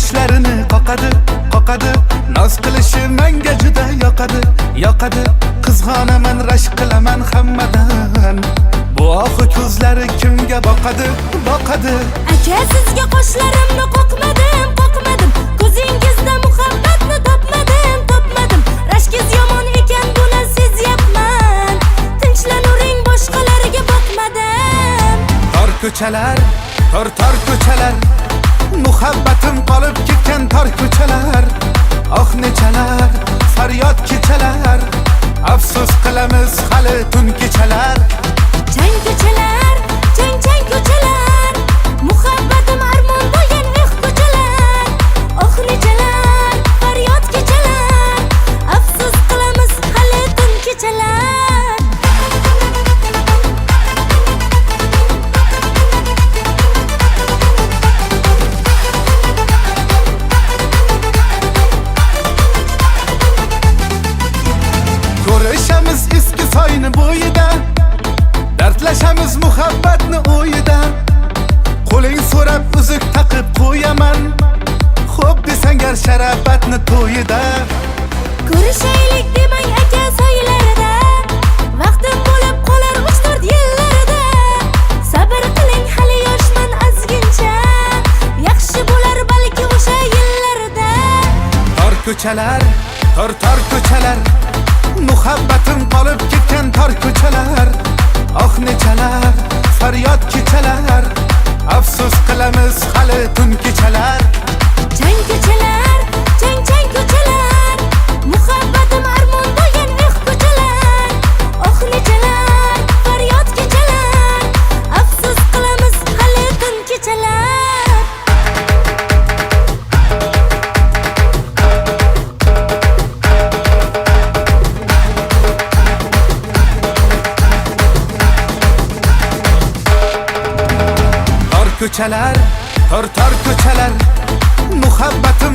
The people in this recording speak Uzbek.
tishlarini qoqadi, qoqadi. Noz qilishi menga juda yoqadi, yoqadi. Qizg'onaman, rashk qilaman hammadan. Bu oxu ko'zlari kimga boqadi, boqadi. Aka, sizga qoshlarimni qoqmadim, qoqmadim. Ko'zingizda muhabbatni topmadim, topmadim. Rashkingiz yomon ekan, buni sezyapman. Tinchlanuvring, boshqalarga boqmadim. Tor ko'chalar, tor ko'chalar. Muhabbatim qolib ketgan tor ko'chalar. Oh nechalar, faryod kechalar. Afsus qilamiz hali tun kechalar. Chang ko'chalar, chang ko'chalar. Muhabbatim armon bo'lgan ko'chalar. Oh nechalar, faryod kechalar. Afsus qilamiz hali tun kechalar. Ko'rishamiz eski soyni bo'yida, dardlashamiz muhabbatni o'yida. Qo'ling so'rab uzuk taqib qo'yaman, xo'p desangar sharafatni to'yida. Ko'rishaylik demang aka soylarida. Vaqtim bo'lib qolar 3-4 yillarida. Sabr qiling, hali yoshman azgincha. Yaxshi bo'lar balki o'sha yillarda. Tor ko'chalar, tor ko'chalar. Muhabbatim qolib ketgan tor ko'chalar. Oh nechalar, faryod kechalar. Afsus qilamiz hali tun kechalar. Chang ko'chalar, chang ko'chalar. Muhabbatim armon bo'lgan ko'chalar. Oh nechalar, faryod kechalar. Afsus qilamiz hali tun kechalar. Ko'chalar, tor ko'chalar. Muhabbatim